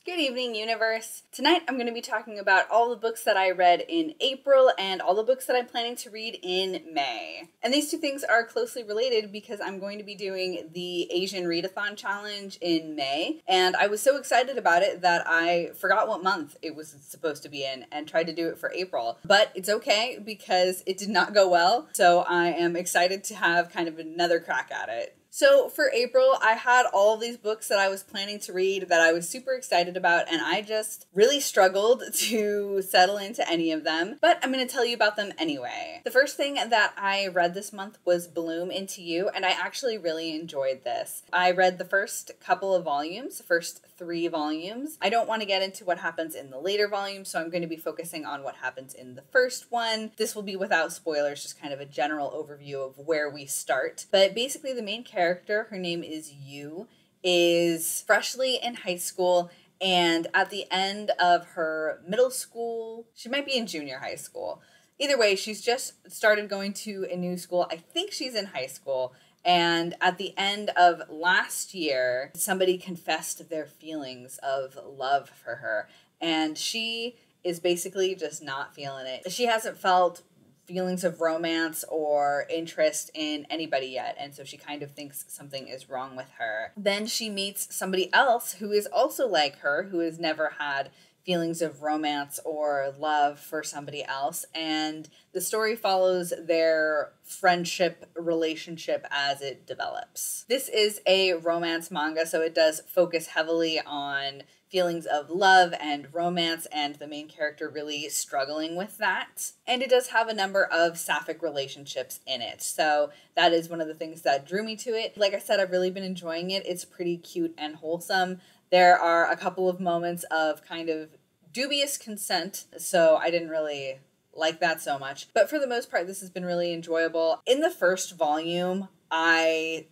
Good evening, universe. Tonight I'm going to be talking about all the books that I read in April and all the books that I'm planning to read in May. And these two things are closely related because I'm going to be doing the Asian Readathon challenge in May. And I was so excited about it that I forgot what month it was supposed to be in and tried to do it for April. But it's okay because it did not go well. So I am excited to have kind of another crack at it. So for April, I had all of these books that I was planning to read that I was super excited about, and I just really struggled to settle into any of them, but I'm going to tell you about them anyway. The first thing that I read this month was Bloom Into You, and I actually really enjoyed this. I read the first couple of volumes, the first 3 volumes. I don't want to get into what happens in the later volumes, so I'm going to be focusing on what happens in the first one. This will be without spoilers, just kind of a general overview of where we start. But basically the main character, her name is Yu, is freshly in high school, and at the end of her middle school, she might be in junior high school. Either way, she's just started going to a new school. I think she's in high school. And at the end of last year, somebody confessed their feelings of love for her. And she is basically just not feeling it. She hasn't felt feelings of romance or interest in anybody yet. And so she kind of thinks something is wrong with her. Then she meets somebody else who is also like her, who has never had feelings of romance or love for somebody else, and the story follows their friendship relationship as it develops. This is a romance manga, so it does focus heavily on feelings of love and romance and the main character really struggling with that. And it does have a number of sapphic relationships in it, so that is one of the things that drew me to it. Like I said, I've really been enjoying it. It's pretty cute and wholesome. There are a couple of moments of kind of dubious consent, so I didn't really like that so much. But for the most part, this has been really enjoyable. In the first volume, I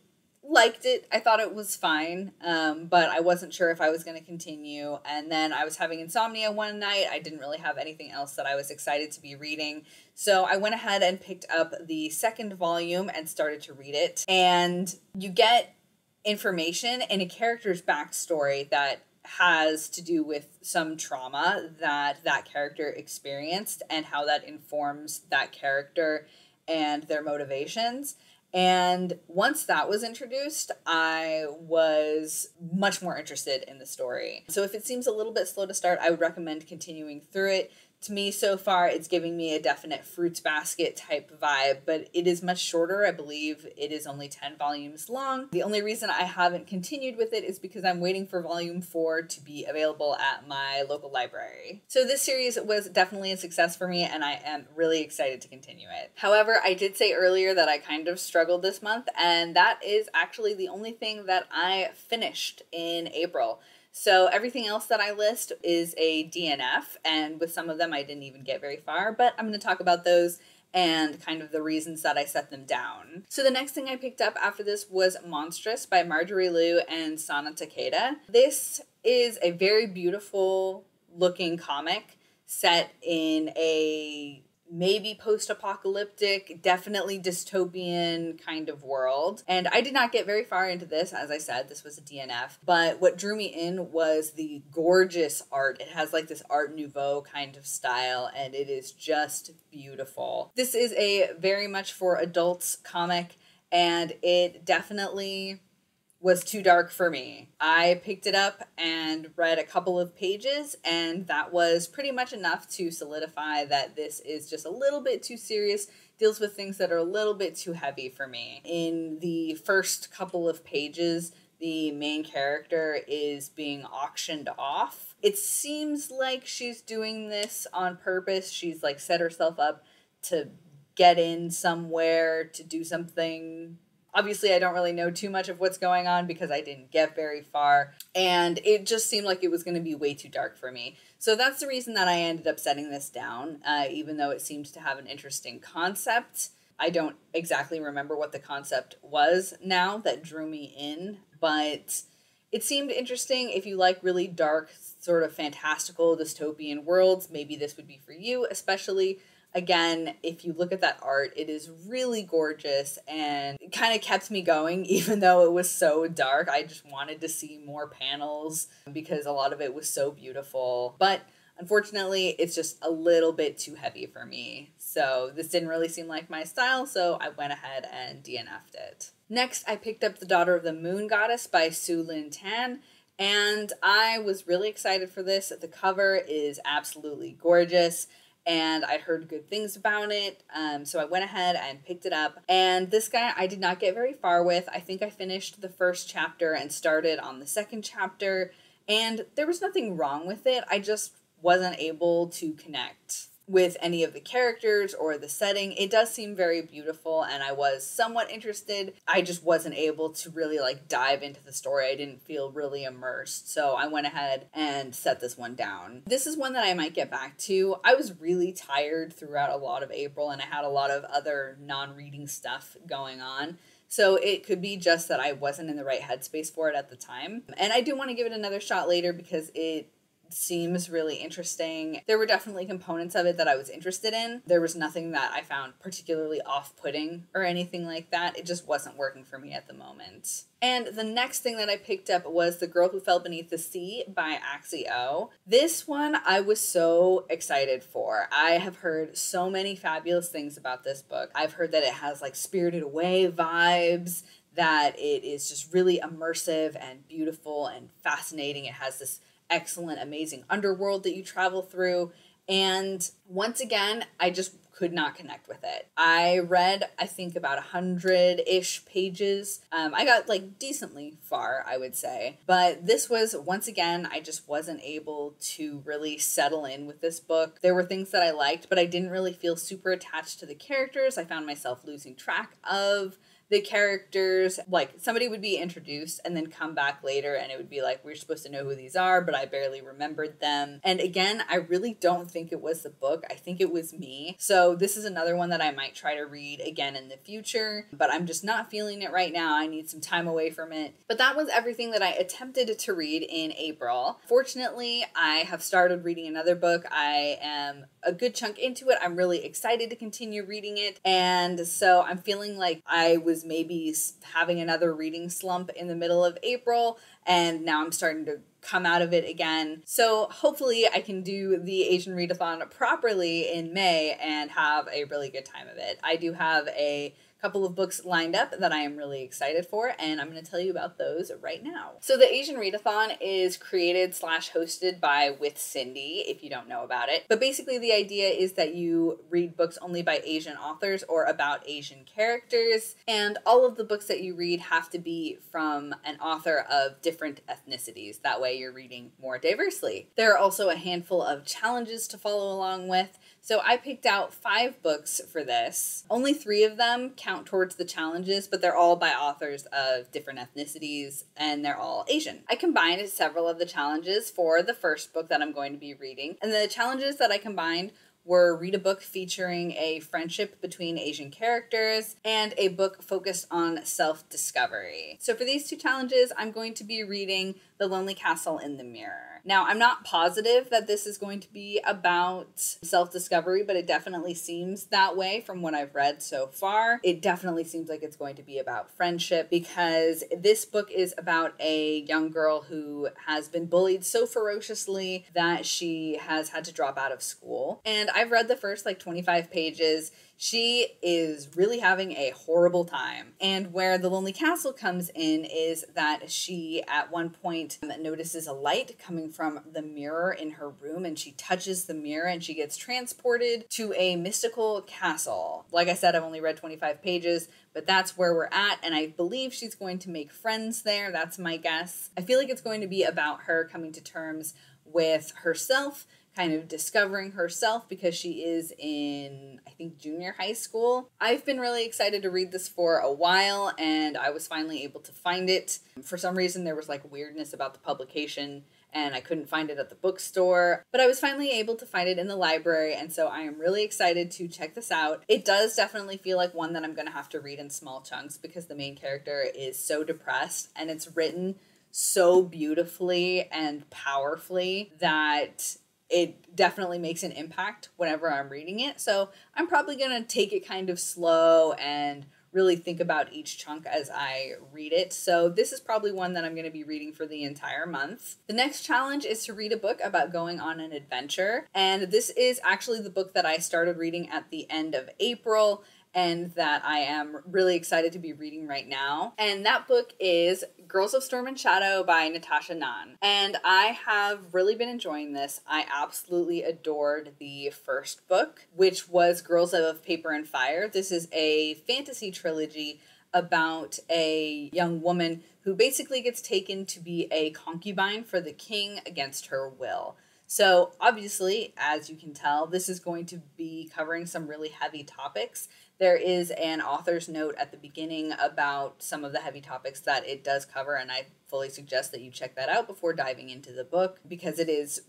liked it. I thought it was fine, but I wasn't sure if I was going to continue. And then I was having insomnia one night. I didn't really have anything else that I was excited to be reading. So I went ahead and picked up the second volume and started to read it. And you get information in a character's backstory that has to do with some trauma that that character experienced and how that informs that character and their motivations. And once that was introduced, I was much more interested in the story. So if it seems a little bit slow to start, I would recommend continuing through it. To me, so far, it's giving me a definite fruits basket type vibe, but it is much shorter. I believe it is only 10 volumes long. The only reason I haven't continued with it is because I'm waiting for volume 4 to be available at my local library. So this series was definitely a success for me, and I am really excited to continue it. However, I did say earlier that I kind of struggled this month, and that is actually the only thing that I finished in April. So everything else that I list is a DNF, and with some of them I didn't even get very far, but I'm going to talk about those and kind of the reasons that I set them down. So the next thing I picked up after this was Monstress by Marjorie and Takeda. This is a very beautiful looking comic set in a maybe post-apocalyptic, definitely dystopian kind of world. And I did not get very far into this. As I said, this was a DNF. But what drew me in was the gorgeous art. It has like this Art Nouveau kind of style, and it is just beautiful. This is a very much for adults comic, and it definitely was too dark for me. I picked it up and read a couple of pages, and that was pretty much enough to solidify that this is just a little bit too serious, deals with things that are a little bit too heavy for me. In the first couple of pages, the main character is being auctioned off. It seems like she's doing this on purpose. She's like set herself up to get in somewhere, to do something. Obviously, I don't really know too much of what's going on because I didn't get very far, and it just seemed like it was going to be way too dark for me. So that's the reason that I ended up setting this down, even though it seemed to have an interesting concept. I don't exactly remember what the concept was now that drew me in, but it seemed interesting. If you like really dark, sort of fantastical dystopian worlds, maybe this would be for you, especially Again, if you look at that art, it is really gorgeous and it kind of kept me going even though it was so dark. I just wanted to see more panels because a lot of it was so beautiful. But unfortunately, it's just a little bit too heavy for me. So this didn't really seem like my style, so I went ahead and DNF'd it. Next, I picked up The Daughter of the Moon Goddess by Su Lin Tan. And I was really excited for this. The cover is absolutely gorgeous, and I'd heard good things about it, so I went ahead and picked it up. And this guy I did not get very far with. I think I finished the first chapter and started on the second chapter, and there was nothing wrong with it. I just wasn't able to connect with any of the characters or the setting. It does seem very beautiful and I was somewhat interested. I just wasn't able to really like dive into the story. I didn't feel really immersed. So I went ahead and set this one down. This is one that I might get back to. I was really tired throughout a lot of April and I had a lot of other non-reading stuff going on. So it could be just that I wasn't in the right headspace for it at the time. And I do want to give it another shot later because it seems really interesting. There were definitely components of it that I was interested in. There was nothing that I found particularly off-putting or anything like that. It just wasn't working for me at the moment. And the next thing that I picked up was The Girl Who Fell Beneath the Sea by Axie. This one I was so excited for. I have heard so many fabulous things about this book. I've heard that it has like Spirited Away vibes, that it is just really immersive and beautiful and fascinating. It has this excellent, amazing underworld that you travel through. And once again, I just could not connect with it. I read, I think, about 100-ish pages. I got like decently far, I would say. But this was, once again, I just wasn't able to really settle in with this book. There were things that I liked, but I didn't really feel super attached to the characters. I found myself losing track of the characters. Like somebody would be introduced and then come back later and it would be like, we're supposed to know who these are, but I barely remembered them. And again, I really don't think it was the book. I think it was me. So this is another one that I might try to read again in the future, but I'm just not feeling it right now. I need some time away from it. But that was everything that I attempted to read in April. Fortunately, I have started reading another book. I am a good chunk into it. I'm really excited to continue reading it. And so I'm feeling like I was maybe having another reading slump in the middle of April, and now I'm starting to come out of it again. So hopefully I can do the Asian Readathon properly in May and have a really good time of it. I do have a couple of books lined up that I am really excited for, and I'm going to tell you about those right now. So the Asian Readathon is created / hosted by With Cindy, if you don't know about it. But basically the idea is that you read books only by Asian authors or about Asian characters, and all of the books that you read have to be from an author of different ethnicities. That way you're reading more diversely. There are also a handful of challenges to follow along with. So I picked out 5 books for this. Only 3 of them count towards the challenges, but they're all by authors of different ethnicities, and they're all Asian. I combined several of the challenges for the first book that I'm going to be reading, and the challenges that I combined were read a book featuring a friendship between Asian characters and a book focused on self-discovery. So for these 2 challenges, I'm going to be reading The Lonely Castle in the Mirror. Now, I'm not positive that this is going to be about self-discovery, but it definitely seems that way from what I've read so far. It definitely seems like it's going to be about friendship because this book is about a young girl who has been bullied so ferociously that she has had to drop out of school. And I've read the first like 25 pages. She is really having a horrible time. And where The Lonely Castle comes in is that she at one point notices a light coming from the mirror in her room, and she touches the mirror and she gets transported to a mystical castle. Like I said, I've only read 25 pages, but that's where we're at, and I believe she's going to make friends there. That's my guess. I feel like it's going to be about her coming to terms with herself, kind of discovering herself because she is in, I think, junior high school. I've been really excited to read this for a while, and I was finally able to find it. For some reason, there was like weirdness about the publication, and I couldn't find it at the bookstore, but I was finally able to find it in the library, and so I am really excited to check this out. It does definitely feel like one that I'm going to have to read in small chunks because the main character is so depressed, and it's written so beautifully and powerfully that it definitely makes an impact whenever I'm reading it. So I'm probably going to take it kind of slow and really think about each chunk as I read it. So this is probably one that I'm going to be reading for the entire month. The next challenge is to read a book about going on an adventure. And this is actually the book that I started reading at the end of April and that I am really excited to be reading right now. And that book is Girls of Storm and Shadow by Natasha Ngan. And I have really been enjoying this. I absolutely adored the first book, which was Girls of Paper and Fire. This is a fantasy trilogy about a young woman who basically gets taken to be a concubine for the king against her will. So obviously, as you can tell, this is going to be covering some really heavy topics. There is an author's note at the beginning about some of the heavy topics that it does cover, and I fully suggest that you check that out before diving into the book because it gets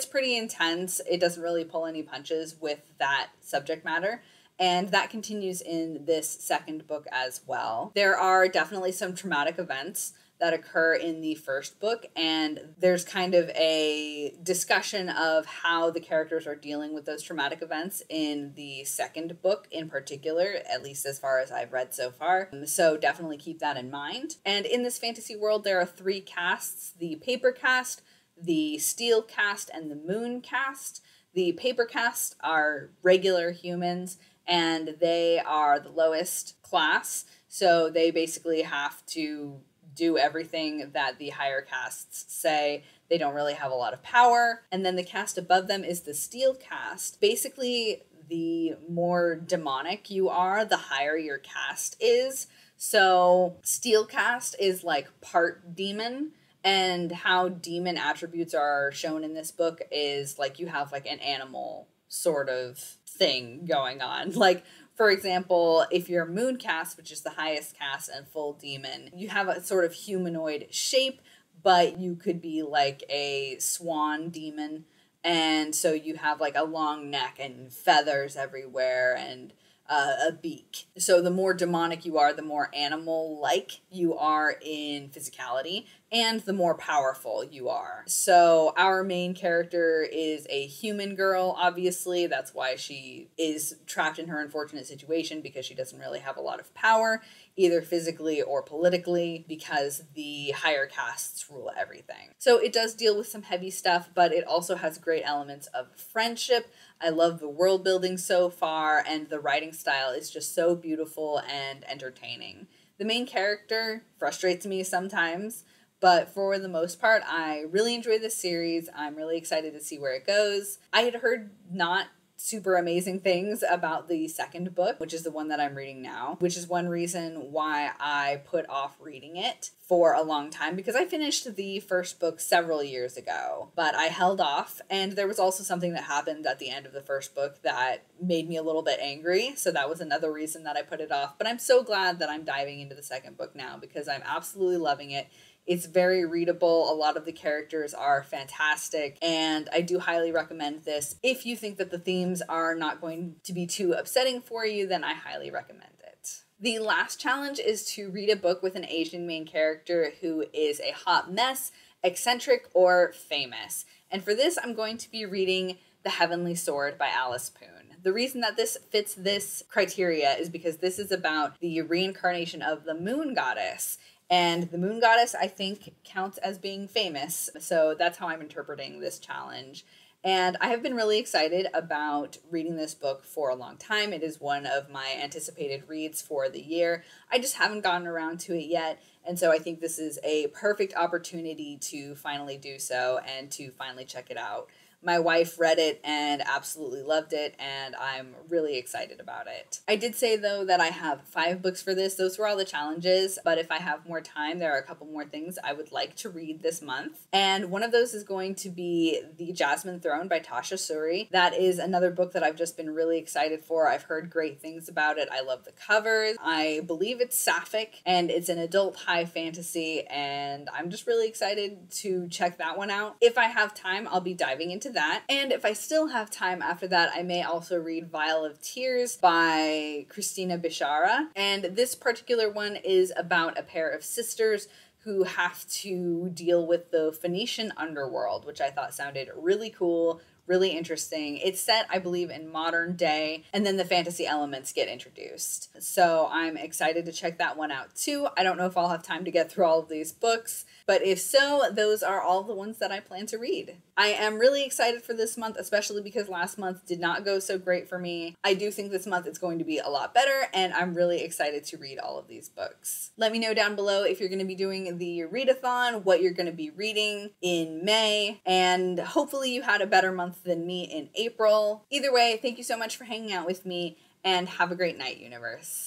pretty intense. It doesn't really pull any punches with that subject matter. And that continues in this second book as well. There are definitely some traumatic events that occur in the first book, and there's kind of a discussion of how the characters are dealing with those traumatic events in the second book in particular, at least as far as I've read so far. So definitely keep that in mind. And in this fantasy world, there are 3 casts: the paper cast, the steel cast, and the moon cast. The paper cast are regular humans, and they are the lowest class, so they basically have to do everything that the higher castes say. They don't really have a lot of power. And then the caste above them is the steel caste. Basically, the more demonic you are, the higher your caste is. So steel caste is like part demon, and how demon attributes are shown in this book is like you have like an animal sort of thing going on. Like, for example, if you're moon cast, which is the highest caste and full demon, you have a sort of humanoid shape, but you could be like a swan demon. And so you have like a long neck and feathers everywhere and a beak. So the more demonic you are, the more animal-like you are in physicality, and the more powerful you are. So our main character is a human girl, obviously. That's why she is trapped in her unfortunate situation, because she doesn't really have a lot of power, either physically or politically, because the higher castes rule everything. So it does deal with some heavy stuff, but it also has great elements of friendship. I love the world building so far, and the writing style is just so beautiful and entertaining. The main character frustrates me sometimes, but for the most part, I really enjoy this series. I'm really excited to see where it goes. I had heard not super amazing things about the second book, which is the one that I'm reading now, which is one reason why I put off reading it for a long time, because I finished the first book several years ago, but I held off, and there was also something that happened at the end of the first book that made me a little bit angry, so that was another reason that I put it off. But I'm so glad that I'm diving into the second book now, because I'm absolutely loving it. It's very readable. A lot of the characters are fantastic, and I do highly recommend this. If you think that the themes are not going to be too upsetting for you, then I highly recommend it. The last challenge is to read a book with an Asian main character who is a hot mess, eccentric, or famous. And for this, I'm going to be reading The Heavenly Sword by Alice Poon. The reason that this fits this criteria is because this is about the reincarnation of the moon goddess. And the moon goddess, I think, counts as being famous. So that's how I'm interpreting this challenge. And I have been really excited about reading this book for a long time. It is one of my anticipated reads for the year. I just haven't gotten around to it yet. And so I think this is a perfect opportunity to finally do so and to finally check it out. My wife read it and absolutely loved it, and I'm really excited about it. I did say, though, that I have 5 books for this. Those were all the challenges, but if I have more time, there are a couple more things I would like to read this month. And one of those is going to be The Jasmine Throne by Tasha Suri. That is another book that I've just been really excited for. I've heard great things about it. I love the covers. I believe it's sapphic, and it's an adult high fantasy, and I'm just really excited to check that one out. If I have time, I'll be diving into that. And if I still have time after that, I may also read Vial of Tears by Bishara. And this particular one is about a pair of sisters who have to deal with the Phoenician underworld, which I thought sounded really cool, really interesting. It's set, I believe, in modern day, and then the fantasy elements get introduced. So I'm excited to check that one out too. I don't know if I'll have time to get through all of these books, but if so, those are all the ones that I plan to read. I am really excited for this month, especially because last month did not go so great for me. I do think this month it's going to be a lot better, and I'm really excited to read all of these books. Let me know down below if you're going to be doing the Readathon, what you're going to be reading in May, and hopefully you had a better month than me in April. Either way, thank you so much for hanging out with me, and have a great night, universe.